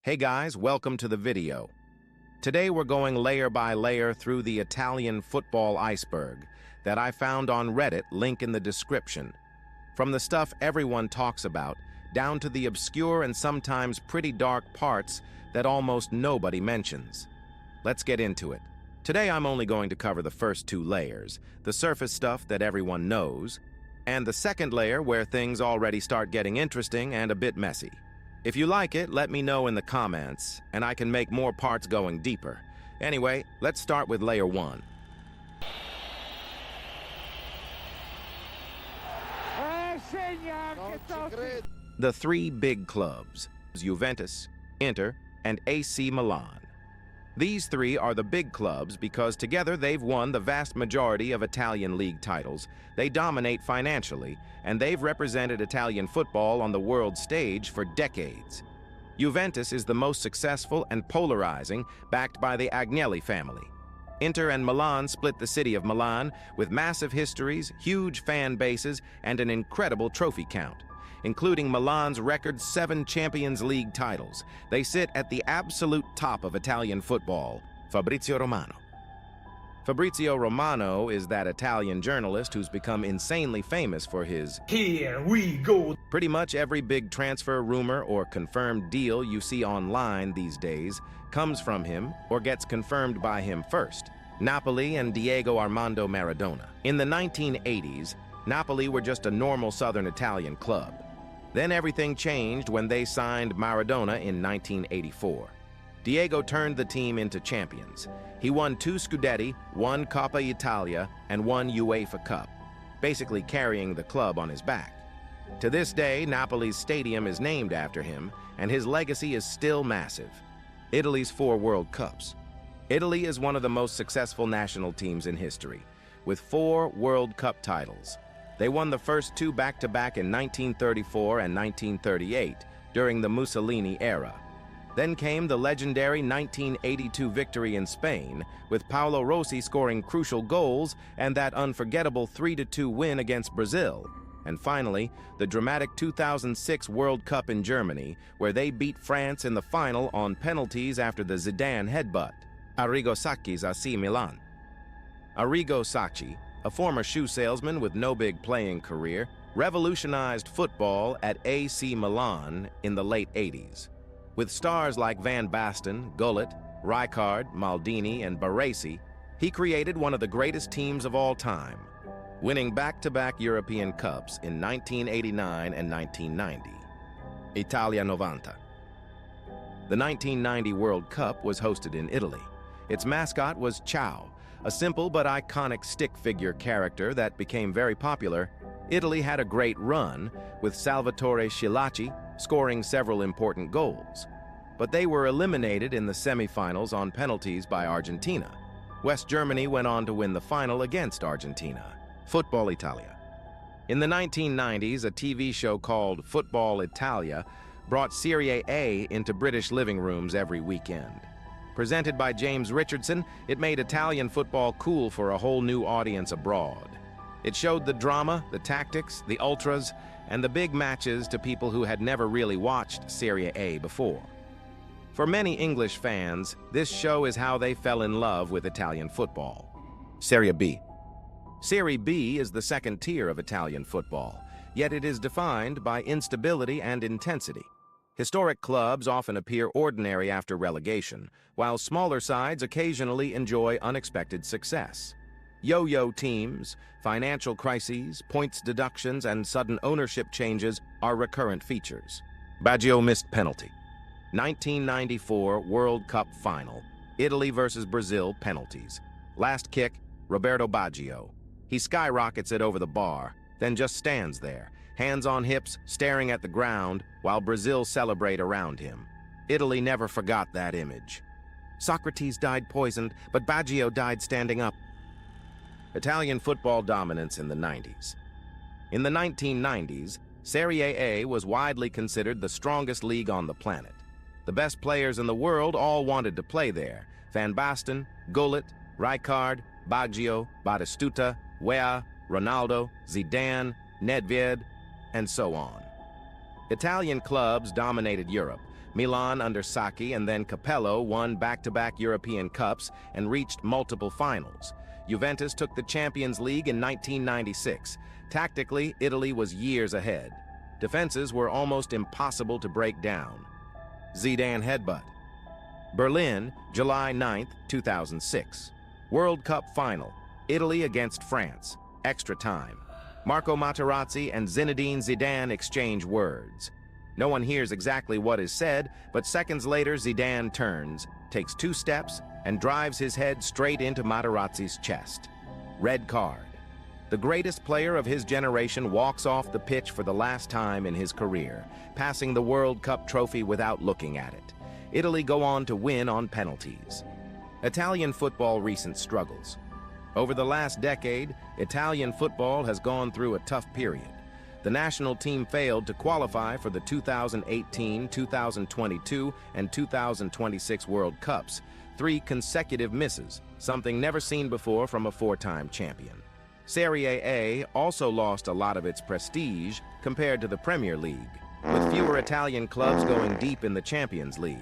Hey guys, welcome to the video. Today we're going layer by layer through the Italian football iceberg that I found on Reddit, link in the description. From the stuff everyone talks about, down to the obscure and sometimes pretty dark parts that almost nobody mentions. Let's get into it. Today I'm only going to cover the first two layers, the surface stuff that everyone knows, and the second layer where things already start getting interesting and a bit messy. If you like it, let me know in the comments, and I can make more parts going deeper. Anyway, let's start with layer 1. The three big clubs, Juventus, Inter, and AC Milan. These three are the big clubs because together they've won the vast majority of Italian league titles, they dominate financially, and they've represented Italian football on the world stage for decades. Juventus is the most successful and polarizing, backed by the Agnelli family. Inter and Milan split the city of Milan with massive histories, huge fan bases, and an incredible trophy count, including Milan's record 7 Champions League titles. They sit at the absolute top of Italian football. Fabrizio Romano. Fabrizio Romano is that Italian journalist who's become insanely famous for his "Here we go." Pretty much every big transfer rumor or confirmed deal you see online these days comes from him or gets confirmed by him first. Napoli and Diego Armando Maradona. In the 1980s, Napoli were just a normal southern Italian club. Then everything changed when they signed Maradona in 1984. Diego turned the team into champions. He won 2 Scudetti, 1 Coppa Italia, and 1 UEFA Cup, basically carrying the club on his back. To this day, Napoli's stadium is named after him, and his legacy is still massive. Italy's 4 World Cups. Italy is one of the most successful national teams in history, with 4 World Cup titles. They won the first 2 back-to-back in 1934 and 1938 during the Mussolini era. Then came the legendary 1982 victory in Spain, with Paolo Rossi scoring crucial goals and that unforgettable 3-2 win against Brazil. And finally, the dramatic 2006 World Cup in Germany, where they beat France in the final on penalties after the Zidane headbutt. Arrigo Sacchi's AC Milan. Arrigo Sacchi, a former shoe salesman with no big playing career, revolutionized football at AC Milan in the late 80s. With stars like Van Basten, Gullit, Rijkaard, Maldini, and Baresi, he created one of the greatest teams of all time, winning back-to-back European Cups in 1989 and 1990. Italia 90. The 1990 World Cup was hosted in Italy. Its mascot was Ciao, a simple but iconic stick figure character that became very popular. Italy had a great run, with Salvatore Schillaci scoring several important goals. But they were eliminated in the semifinals on penalties by Argentina. West Germany went on to win the final against Argentina. Football Italia. In the 1990s, a TV show called Football Italia brought Serie A into British living rooms every weekend. Presented by James Richardson, it made Italian football cool for a whole new audience abroad. It showed the drama, the tactics, the ultras, and the big matches to people who had never really watched Serie A before. For many English fans, this show is how they fell in love with Italian football. Serie B. Serie B is the second tier of Italian football, yet it is defined by instability and intensity. Historic clubs often appear ordinary after relegation, while smaller sides occasionally enjoy unexpected success. Yo-yo teams, financial crises, points deductions, and sudden ownership changes are recurrent features. Baggio missed penalty. 1994 World Cup final. Italy versus Brazil penalties. Last kick, Roberto Baggio. He skyrockets it over the bar, then just stands there, hands on hips, staring at the ground, while Brazil celebrate around him. Italy never forgot that image. Socrates died poisoned, but Baggio died standing up. Italian football dominance in the 90s. In the 1990s, Serie A was widely considered the strongest league on the planet. The best players in the world all wanted to play there. Van Basten, Gullit, Rijkaard, Baggio, Batistuta, Weah, Ronaldo, Zidane, Nedved, and so on. Italian clubs dominated Europe, Milan under Sacchi and then Capello won back-to-back European Cups and reached multiple finals. Juventus took the Champions League in 1996. Tactically, Italy was years ahead. Defenses were almost impossible to break down. Zidane headbutt. Berlin, July 9, 2006. World Cup final. Italy against France. Extra time. Marco Materazzi and Zinedine Zidane exchange words. No one hears exactly what is said, but seconds later Zidane turns, takes 2 steps, and drives his head straight into Materazzi's chest. Red card. The greatest player of his generation walks off the pitch for the last time in his career, passing the World Cup trophy without looking at it. Italy go on to win on penalties. Italian football recent struggles. Over the last decade, Italian football has gone through a tough period. The national team failed to qualify for the 2018, 2022, and 2026 World Cups, 3 consecutive misses, something never seen before from a 4-time champion. Serie A also lost a lot of its prestige compared to the Premier League, with fewer Italian clubs going deep in the Champions League.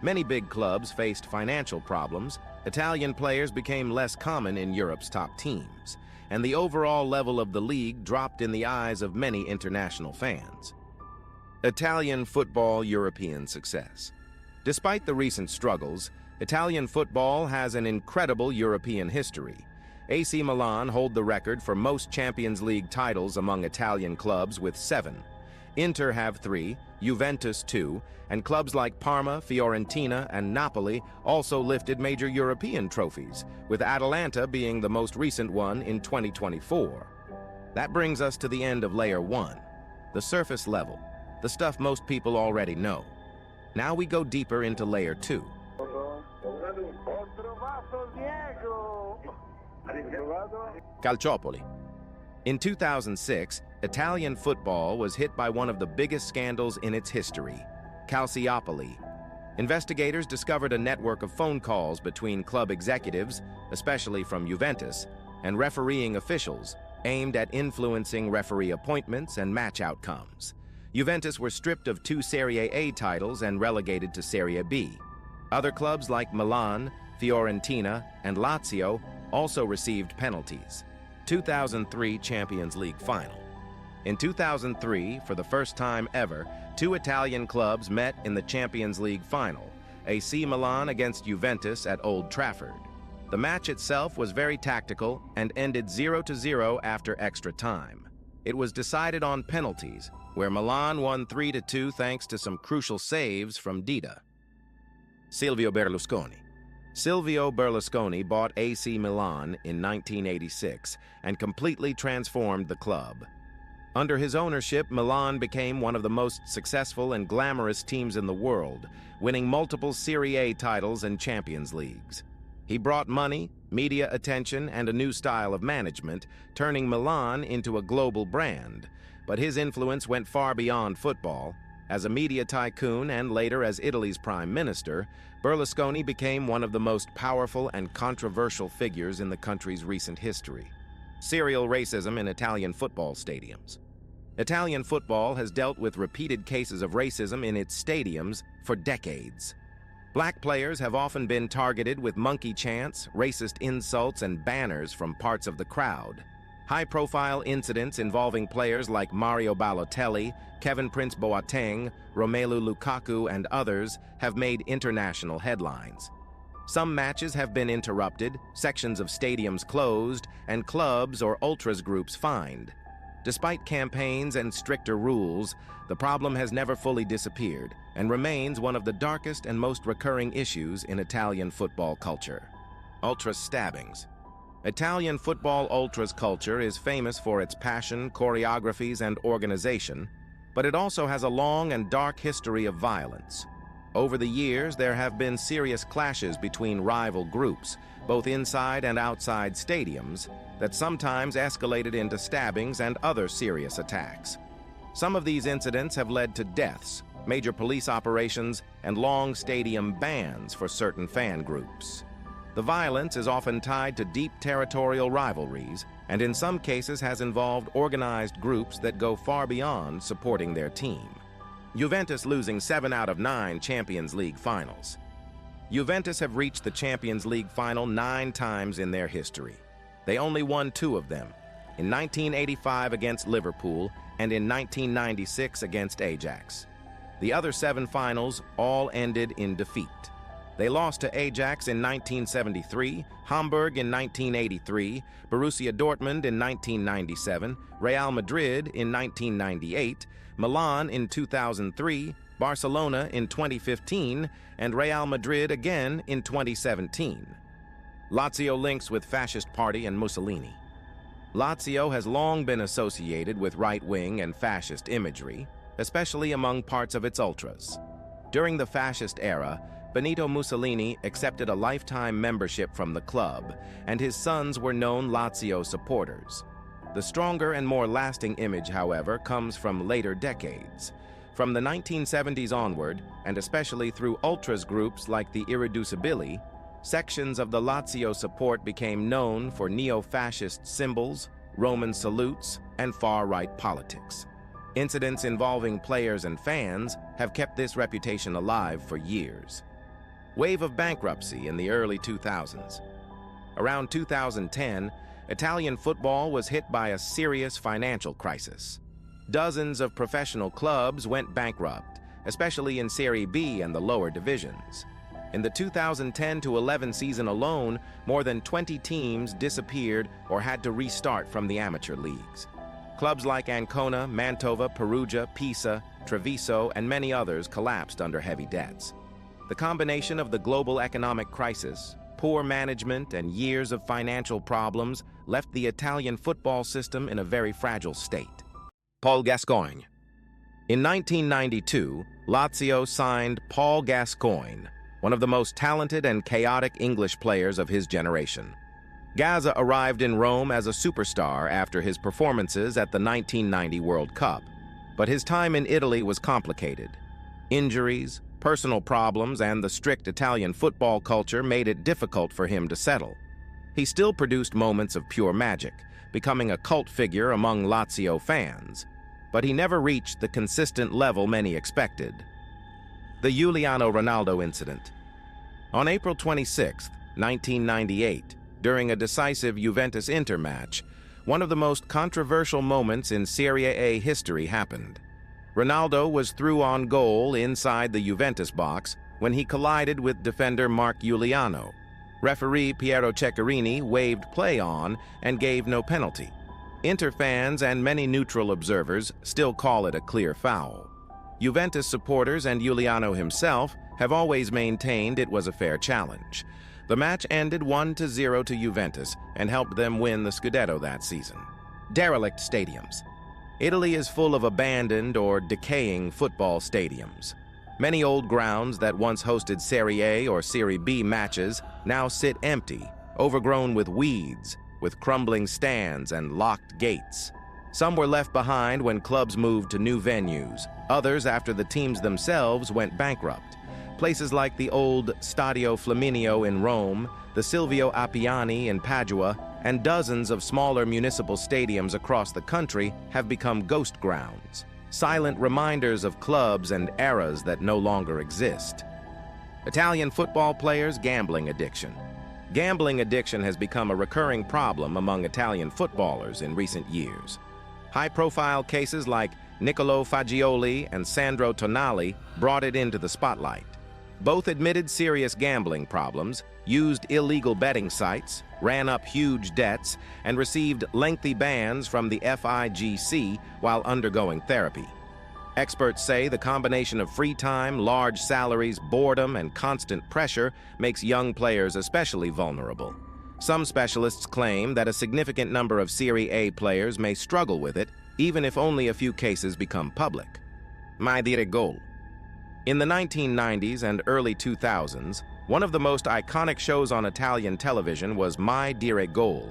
Many big clubs faced financial problems. Italian players became less common in Europe's top teams, and the overall level of the league dropped in the eyes of many international fans. Italian football European success. Despite the recent struggles, Italian football has an incredible European history. AC Milan hold the record for most Champions League titles among Italian clubs with 7. Inter have 3, Juventus 2, and clubs like Parma, Fiorentina, and Napoli also lifted major European trophies, with Atalanta being the most recent one in 2024. That brings us to the end of Layer 1, the surface level, the stuff most people already know. Now we go deeper into Layer 2. Calciopoli. In 2006, Italian football was hit by one of the biggest scandals in its history, Calciopoli. Investigators discovered a network of phone calls between club executives, especially from Juventus, and refereeing officials aimed at influencing referee appointments and match outcomes. Juventus were stripped of 2 Serie A titles and relegated to Serie B. Other clubs like Milan, Fiorentina, and Lazio also received penalties. 2003 Champions League final. In 2003, for the first time ever, 2 Italian clubs met in the Champions League final, AC Milan against Juventus at Old Trafford. The match itself was very tactical and ended 0-0 after extra time. It was decided on penalties, where Milan won 3-2 thanks to some crucial saves from Dida. Silvio Berlusconi. Silvio Berlusconi bought AC Milan in 1986 and completely transformed the club. Under his ownership, Milan became one of the most successful and glamorous teams in the world, winning multiple Serie A titles and Champions Leagues. He brought money, media attention, and a new style of management, turning Milan into a global brand. But his influence went far beyond football. As a media tycoon and later as Italy's prime minister, Berlusconi became one of the most powerful and controversial figures in the country's recent history. Serial racism in Italian football stadiums. Italian football has dealt with repeated cases of racism in its stadiums for decades. Black players have often been targeted with monkey chants, racist insults, and banners from parts of the crowd. High-profile incidents involving players like Mario Balotelli, Kevin Prince Boateng, Romelu Lukaku, and others have made international headlines. Some matches have been interrupted, sections of stadiums closed, and clubs or ultras groups fined. Despite campaigns and stricter rules, the problem has never fully disappeared and remains one of the darkest and most recurring issues in Italian football culture. Ultra stabbings. Italian football ultras culture is famous for its passion, choreographies, and organization, but it also has a long and dark history of violence. Over the years, there have been serious clashes between rival groups, both inside and outside stadiums, that sometimes escalated into stabbings and other serious attacks. Some of these incidents have led to deaths, major police operations, and long stadium bans for certain fan groups. The violence is often tied to deep territorial rivalries, and in some cases has involved organized groups that go far beyond supporting their team. Juventus losing 7 out of 9 Champions League finals. Juventus have reached the Champions League final 9 times in their history. They only won 2 of them, in 1985 against Liverpool and in 1996 against Ajax. The other 7 finals all ended in defeat. They lost to Ajax in 1973, Hamburg in 1983, Borussia Dortmund in 1997, Real Madrid in 1998, Milan in 2003, Barcelona in 2015, and Real Madrid again in 2017. Lazio links with fascist party and Mussolini. Lazio has long been associated with right-wing and fascist imagery, especially among parts of its ultras. During the fascist era, Benito Mussolini accepted a lifetime membership from the club, and his sons were known Lazio supporters. The stronger and more lasting image, however, comes from later decades. From the 1970s onward, and especially through ultras groups like the Irreducibili, sections of the Lazio support became known for neo-fascist symbols, Roman salutes, and far-right politics. Incidents involving players and fans have kept this reputation alive for years. Wave of bankruptcy in the early 2000s. Around 2010, Italian football was hit by a serious financial crisis. Dozens of professional clubs went bankrupt, especially in Serie B and the lower divisions. In the 2010-11 season alone, more than 20 teams disappeared or had to restart from the amateur leagues. Clubs like Ancona, Mantova, Perugia, Pisa, Treviso, and many others collapsed under heavy debts. The combination of the global economic crisis, poor management, and years of financial problems left the Italian football system in a very fragile state. Paul Gascoigne. In 1992, Lazio signed Paul Gascoigne, one of the most talented and chaotic English players of his generation. Gazza arrived in Rome as a superstar after his performances at the 1990 World Cup, but his time in Italy was complicated. Injuries, personal problems, and the strict Italian football culture made it difficult for him to settle. He still produced moments of pure magic, becoming a cult figure among Lazio fans, but he never reached the consistent level many expected. The Iuliano-Ronaldo incident. On April 26, 1998, during a decisive Juventus-Inter match, one of the most controversial moments in Serie A history happened. Ronaldo was through on goal inside the Juventus box when he collided with defender Mark Giuliano. Referee Piero Ceccarini waved play on and gave no penalty. Inter fans and many neutral observers still call it a clear foul. Juventus supporters and Giuliano himself have always maintained it was a fair challenge. The match ended 1-0 to Juventus and helped them win the Scudetto that season. Derelict stadiums. Italy is full of abandoned or decaying football stadiums. Many old grounds that once hosted Serie A or Serie B matches now sit empty, overgrown with weeds, with crumbling stands and locked gates. Some were left behind when clubs moved to new venues, others after the teams themselves went bankrupt. Places like the old Stadio Flaminio in Rome, the Silvio Appiani in Padua, and dozens of smaller municipal stadiums across the country have become ghost grounds, silent reminders of clubs and eras that no longer exist. Italian football players' gambling addiction. Gambling addiction has become a recurring problem among Italian footballers in recent years. High-profile cases like Niccolò Fagioli and Sandro Tonali brought it into the spotlight. Both admitted serious gambling problems, used illegal betting sites, ran up huge debts, and received lengthy bans from the FIGC while undergoing therapy. Experts say the combination of free time, large salaries, boredom, and constant pressure makes young players especially vulnerable. Some specialists claim that a significant number of Serie A players may struggle with it, even if only a few cases become public. Mai dire gol. In the 1990s and early 2000s, one of the most iconic shows on Italian television was Mai dire gol.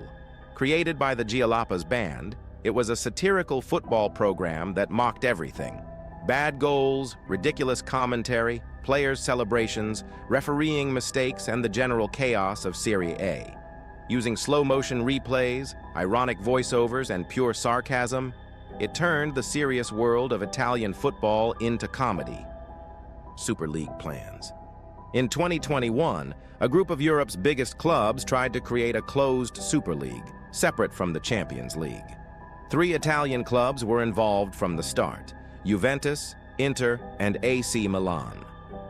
Created by the Gialappas band, it was a satirical football program that mocked everything. Bad goals, ridiculous commentary, players' celebrations, refereeing mistakes, and the general chaos of Serie A. Using slow-motion replays, ironic voiceovers, and pure sarcasm, It turned the serious world of Italian football into comedy. Super League plans. In 2021, a group of Europe's biggest clubs tried to create a closed Super League, separate from the Champions League. 3 Italian clubs were involved from the start: Juventus, Inter, and AC Milan.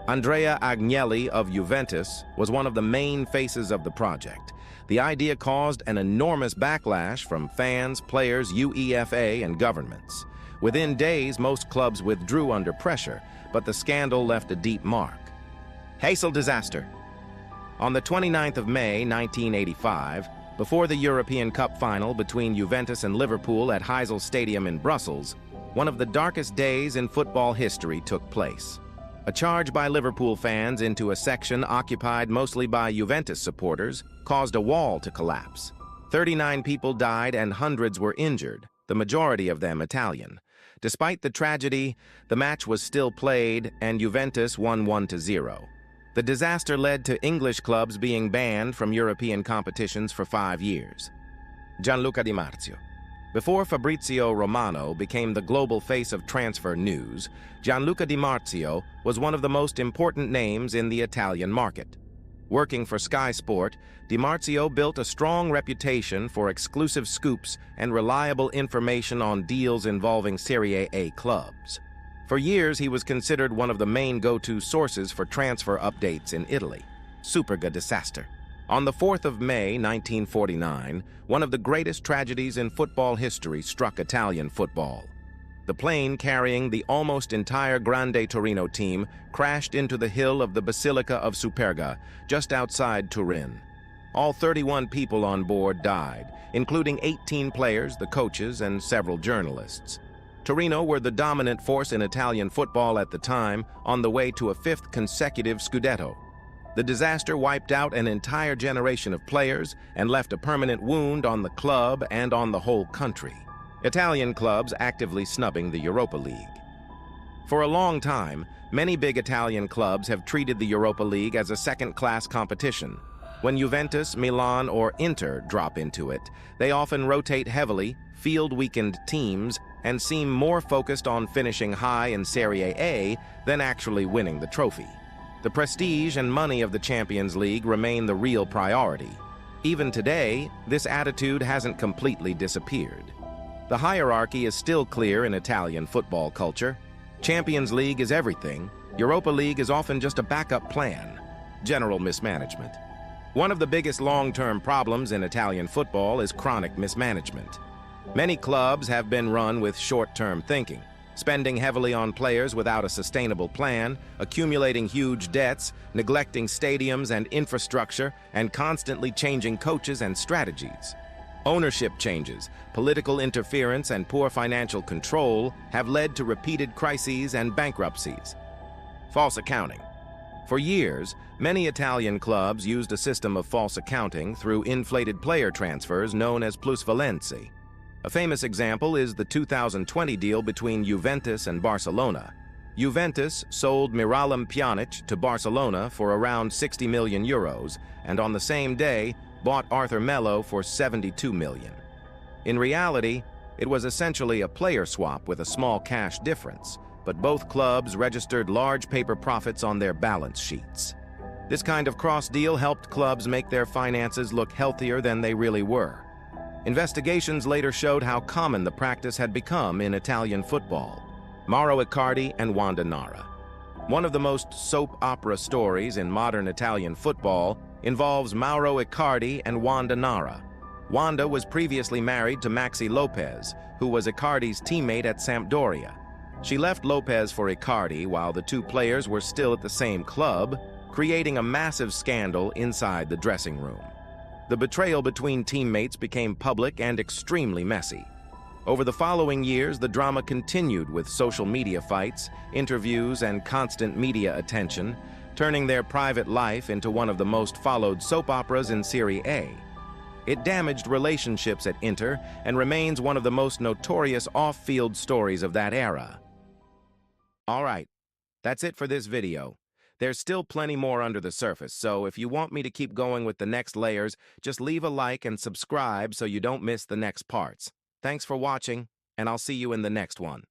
Andrea Agnelli of Juventus was one of the main faces of the project. The idea caused an enormous backlash from fans, players, UEFA, and governments. Within days, most clubs withdrew under pressure, but the scandal left a deep mark. Heysel disaster. On the 29th of May, 1985, before the European Cup final between Juventus and Liverpool at Heysel Stadium in Brussels, one of the darkest days in football history took place. A charge by Liverpool fans into a section occupied mostly by Juventus supporters caused a wall to collapse. 39 people died and hundreds were injured, the majority of them Italian. Despite the tragedy, the match was still played and Juventus won 1-0. The disaster led to English clubs being banned from European competitions for 5 years. Gianluca di Marzio. Before Fabrizio Romano became the global face of transfer news, Gianluca di Marzio was one of the most important names in the Italian market. Working for Sky Sport, Di Marzio built a strong reputation for exclusive scoops and reliable information on deals involving Serie A clubs. For years, he was considered one of the main go-to sources for transfer updates in Italy. Superga disaster. On the 4th of May, 1949, one of the greatest tragedies in football history struck Italian football. The plane carrying the almost entire Grande Torino team crashed into the hill of the Basilica of Superga, just outside Turin. All 31 people on board died, including 18 players, the coaches, and several journalists. Torino were the dominant force in Italian football at the time, on the way to a 5th consecutive Scudetto. The disaster wiped out an entire generation of players and left a permanent wound on the club and on the whole country. Italian clubs actively snubbing the Europa League. For a long time, many big Italian clubs have treated the Europa League as a second-class competition. When Juventus, Milan, or Inter drop into it, they often rotate heavily, field weakened teams, and seem more focused on finishing high in Serie A than actually winning the trophy. The prestige and money of the Champions League remain the real priority. Even today, this attitude hasn't completely disappeared. The hierarchy is still clear in Italian football culture. Champions League is everything. Europa League is often just a backup plan. General mismanagement. One of the biggest long-term problems in Italian football is chronic mismanagement. Many clubs have been run with short-term thinking, spending heavily on players without a sustainable plan, accumulating huge debts, neglecting stadiums and infrastructure, and constantly changing coaches and strategies. Ownership changes, political interference, and poor financial control have led to repeated crises and bankruptcies. False accounting. For years, many Italian clubs used a system of false accounting through inflated player transfers known as plusvalenze. A famous example is the 2020 deal between Juventus and Barcelona. Juventus sold Miralem Pjanic to Barcelona for around 60 million euros, and on the same day, bought Arthur Melo for 72 million. In reality, it was essentially a player swap with a small cash difference, but both clubs registered large paper profits on their balance sheets. This kind of cross-deal helped clubs make their finances look healthier than they really were. Investigations later showed how common the practice had become in Italian football. Mauro Icardi and Wanda Nara. One of the most soap opera stories in modern Italian football involves Mauro Icardi and Wanda Nara. Wanda was previously married to Maxi Lopez, who was Icardi's teammate at Sampdoria. She left Lopez for Icardi while the two players were still at the same club, creating a massive scandal inside the dressing room. The betrayal between teammates became public and extremely messy. Over the following years, the drama continued with social media fights, interviews, and constant media attention, turning their private life into one of the most followed soap operas in Serie A. It damaged relationships at Inter and remains one of the most notorious off-field stories of that era. All right, that's it for this video. There's still plenty more under the surface, so if you want me to keep going with the next layers, just leave a like and subscribe so you don't miss the next parts. Thanks for watching. and I'll see you in the next one.